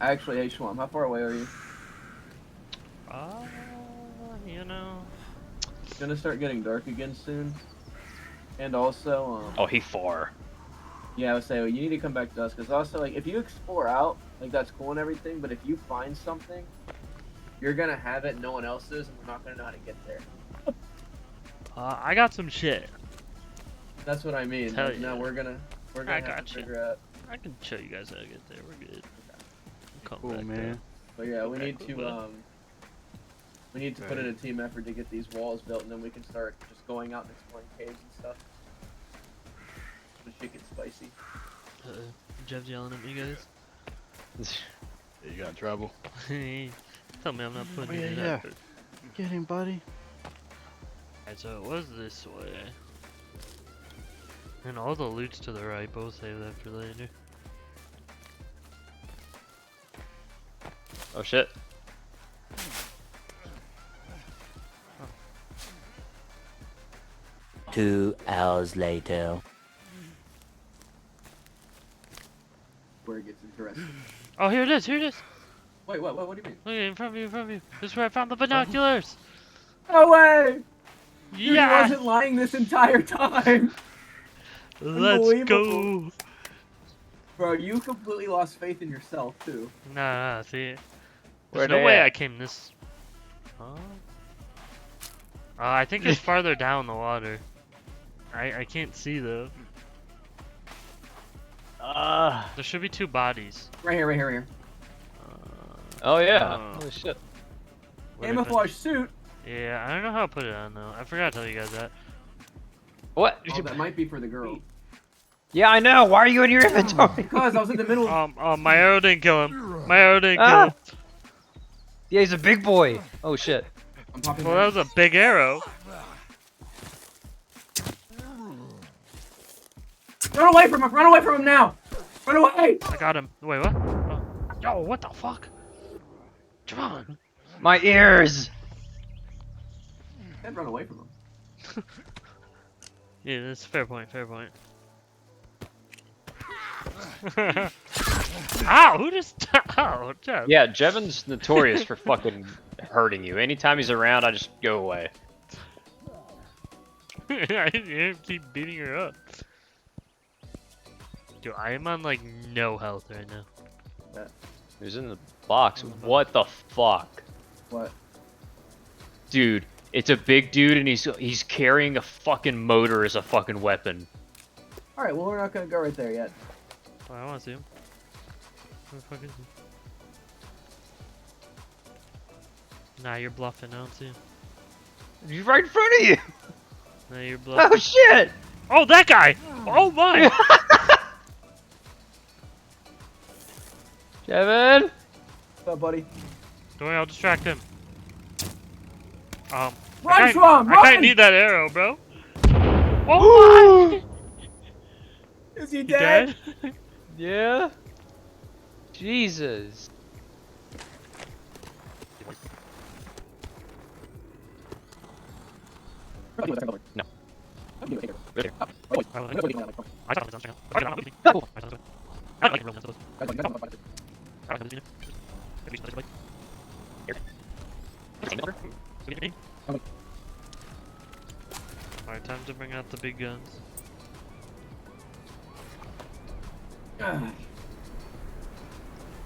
Actually, hey Shwam, how far away are you? Uh, you know. It's gonna start getting dark again soon. And also, Oh, he far. yeah, I would say, well, you need to come back to us, because also, like, if you explore out, like, that's cool and everything, but if you find something, you're gonna have it, no one else is, and we're not gonna know how to get there. I got some shit. That's what I mean. Tell Like, no, you. we're I gonna have to got you. figure out. I can show you guys how to get there. We're good. Come Cool, back man. But yeah, Come back, bud. we need to put in a team effort to get these walls built, and then we can start just going out and exploring caves and stuff. The shit gets spicy. Jeff's yelling at me, guys. You got in trouble. Tell me I'm not putting Oh, in yeah, an yeah. effort. Get him, buddy. Alright, so it was this way. And all the loot's to the right, but we'll save that for later. Oh shit. 2 hours later. Where it gets interesting. Oh, here it is, here it is! Wait, what do you mean? Look, in front of you, in front of you. This is where I found the binoculars! No way! Dude, he Yeah! wasn't lying this entire time! Let's Unbelievable. go! Bro, you completely lost faith in yourself, too. Nah, see? Where There's no they way at? I came this... Huh? I think it's farther down the water. I can't see, though. There should be 2 bodies. Right here, right here, right here. Oh yeah. Oh. Holy shit. What if Camouflage suit? Yeah, I don't know how to put it on, though. I forgot to tell you guys that. What? Oh, that might be for the girl. Yeah, I know. Why are you in your inventory? Because I was in the middle of... My arrow didn't kill him. My arrow didn't kill Ah. him. Yeah, he's a big boy. Oh shit. I'm popping Well, that was a big arrow. Run away from him! Run away from him now! Run away! I got him. Wait, what? Oh. Yo, what the fuck? John. My ears. Can't run away from him. Yeah, that's a fair point, fair point. Ow, who just... Ow, Jeff. Yeah, Jevin's notorious for fucking hurting you. Anytime he's around, I just go away. I keep beating her up. Dude, I am on like no health right now. He's in the box. What the fuck? What? Dude, it's a big dude and he's carrying a fucking motor as a fucking weapon. Alright, well, we're not gonna go right there yet. Oh, I want to see him. Where the fuck is he? Nah, you're bluffing. I don't see him. He's right in front of you. Nah, you're bluffing. Oh shit! Oh, that guy! Oh my! Jevin! What's up, buddy? Don't worry, I'll distract him. Run, I Schwam! kinda Run! need that arrow, bro. Oh my! Is he You dead? dead? Yeah? Jesus. No. I thought it was on I don't like real mentos. I don't like Alright, time to bring out the big guns.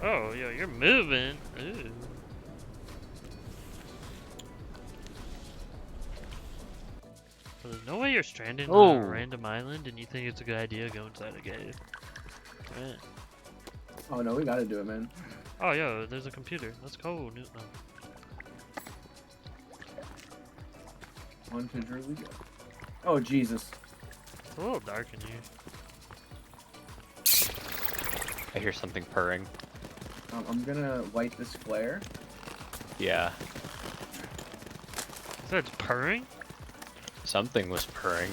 Oh, yo, you're moving. Ooh. Well, there's no way you're stranded on a random island and you think it's a good idea to go inside a cave. Right. Oh no, we gotta do it, man. Oh, yo, there's a computer. Let's go. No. On to Drew we go. Oh, Jesus. It's a little dark in here. I hear something purring. I'm gonna light this flare. Yeah. Is that purring? Something was purring.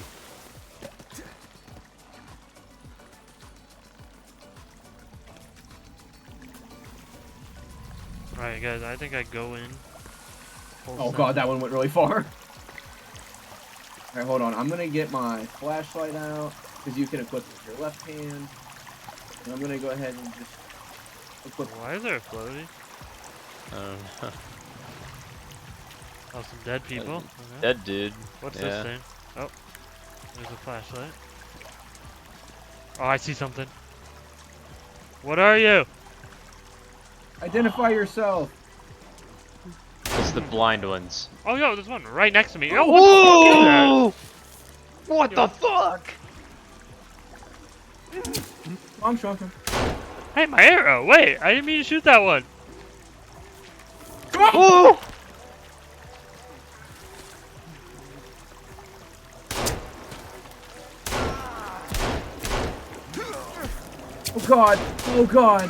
Alright, guys, I think I go in. Oh god, that one went really far. Alright, hold on. I'm gonna get my flashlight out, because you can equip it with your left hand. And I'm gonna go ahead and just Equip. Why is there a floaty? I don't know. Oh, some dead people. Okay. Dead dude. What's Yeah. this thing? Oh, there's a flashlight. Oh, I see something. What are you? Identify yourself. It's the blind ones. Oh, yo, there's one right next to me. Oh, what the fuck is that? Whoa! What the fuck? I'm strong. Hey, my arrow! Wait, I didn't mean to shoot that one. Whoa! Oh god. Oh god.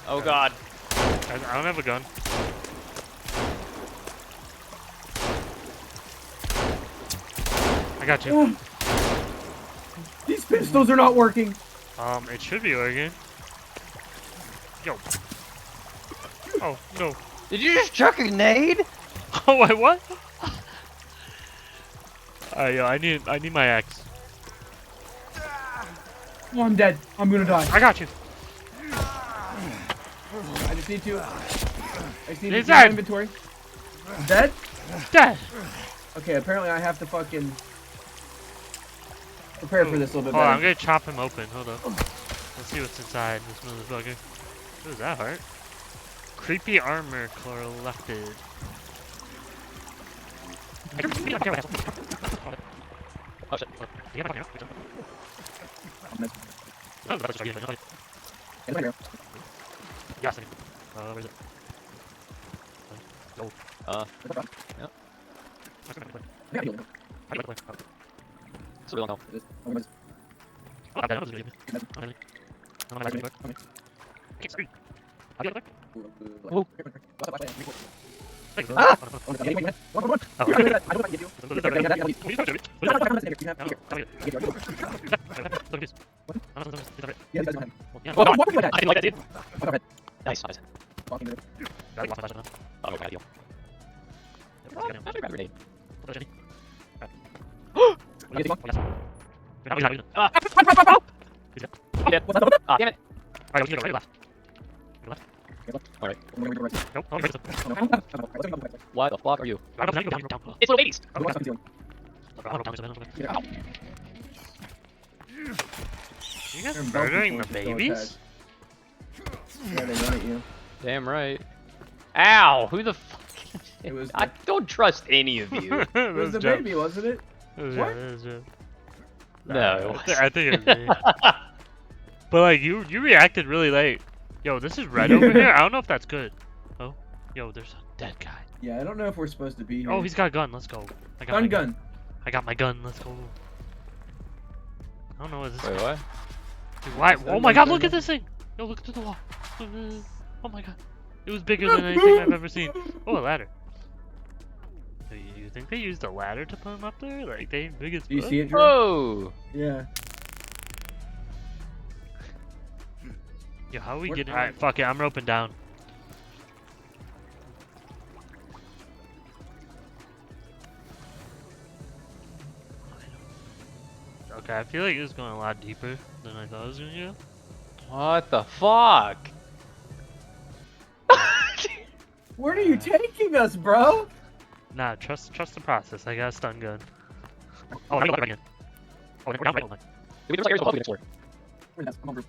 Oh god. I don't have a gun. I got you. These pistols are not working. It should be working. Yo. Oh, no. Did you just chuck a nade? Oh, wait, what? Yo, I need my axe. Oh, I'm dead. I'm gonna die. I got you. I just need to. He's get my dead. inventory. Dead? Dead. Okay, apparently I have to fucking prepare for this a little bit Hold on, I'm better. gonna chop him open. Hold up. Let's see what's inside this motherfucker. What is that heart? Creepy armor collected. Oh shit. Yes, where is it? Go. It's a real no. Oh, that was really good. I'm gonna can't scream. I'll get it Oh. there. Ah! Oh, Yeah, Oh, I didn't like that, dude. Nice. Nice. Oh, god, yo. That's a grenade. Ah! I'm dead. Ah, damn it. Alright. Why the fuck are you? It's little babies! You guys murdering the babies? Yeah, they run at you. Damn right. Ow! Who the fuck? It was I don't trust any of you. It was the baby, wasn't it? What? No. I think it was me. But like you reacted really late. Yo, this is red over here. I don't know if that's good. Oh, yo, there's a dead guy. Yeah, I don't know if we're supposed to be here. Oh, he's got a gun. Let's go. I got my gun. I got my gun. Let's go. I don't know what this Wait, is. what? Dude, why? Is that Oh my one god, gun? look at this thing. Yo, look through the wall. Oh my god. It was bigger than anything I've ever seen. Oh, a ladder. So you think they used a ladder to put him up there? Like, they ain't big as Do you fuck? see it, Drew? Whoa! Yeah. Yo, how are we Where- getting? Alright, fuck it. I'm roping down. Okay, I feel like this is going a lot deeper than I thought it was gonna go. What the fuck? Where are you taking us, bro? Nah, trust the process. I got a stun gun. Oh, I got it again. Oh, we're down right on. Did we never say here's a floor? Where's that? Come on, bro.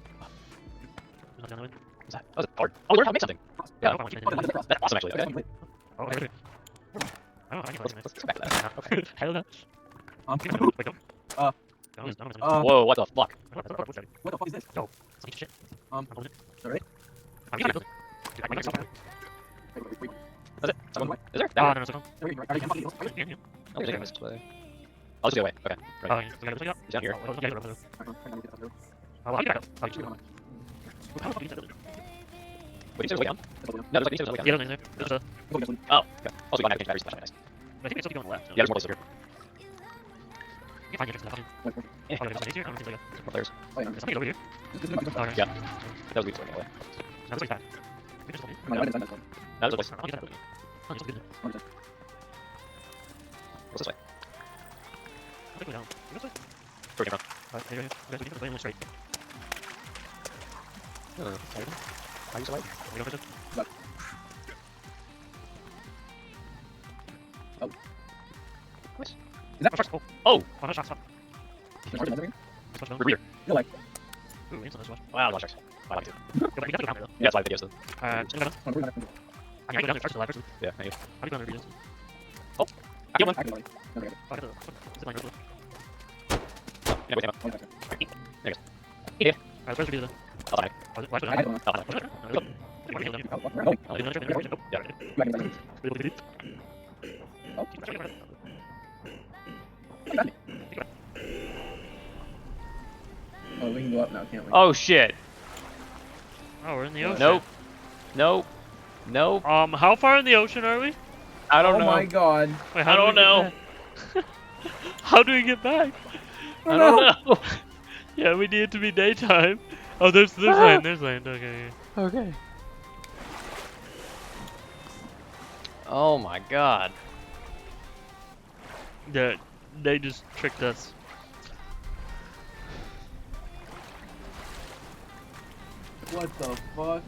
What's that? That was hard. Oh, learn how to make something. Yeah. Oh, that's across. That's awesome, actually. Okay. Oh, okay. I don't know. I can Let's go back to that. Okay. Hell no. Wait, go. Uh, Whoa, what the fuck? what the fuck is this? Shit. Alright. I'm gonna build it. Dude, I can make something. Wait. That's it? Someone? Is there? Oh, That no, no, no. Are you fucking Yeah, yeah. Oh, there's a missed play. I'll just go away. Okay. Oh, Right. yeah. We gotta look it up. He's down here. Oh, yeah, Oh, I'll get back up. I'll get you. Wait, you say there's a way down? No, there's like, you said there's a way down. Yeah, there's there. There's a. Oh, okay. Also, we got batteries. Nice. I think it's supposed to be on the left. Yeah, there's more places here. You can find the entrance to that fucking. Eh, Oh, there's easier. I don't think like more players. there's something over here. Oh, okay. Yeah. That was a weak swing, anyway. No, this way's back. We just That was a place. I'll get that. Oh, just good. What's this way? I'll take it down. This way. Where came from? Alright, here. You guys are way straight. How you survive? We go first. Nice. Oh, Oh! oh, no, stop. We're weird. Ooh, instant switch. Wow, watch X. I like it. Go back, you got to go down there though. Yeah, that's why I videos though. Spin gun. I mean, I go down there first to the left first. Yeah, thank you. How do you go down there? Get one. Oh, I got the zip line goes. Yeah, wait, Alright, where's the video then? I'll die. Oh, why should I? I'll die. Oh, you want to heal them? I'll You die. want to try to- oh, yeah. Oh, we can go up now, can't we? Oh shit. Oh, we're in the ocean. Nope. Nope. Nope. How far in the ocean are we? I don't oh know. my god. Wait, I how do don't we get know. back? How do we get back? I don't know. Yeah, we need it to be daytime. Oh, there's land. There's land. Okay. Okay. Oh my god. Yeah, they just tricked us. What the fuck?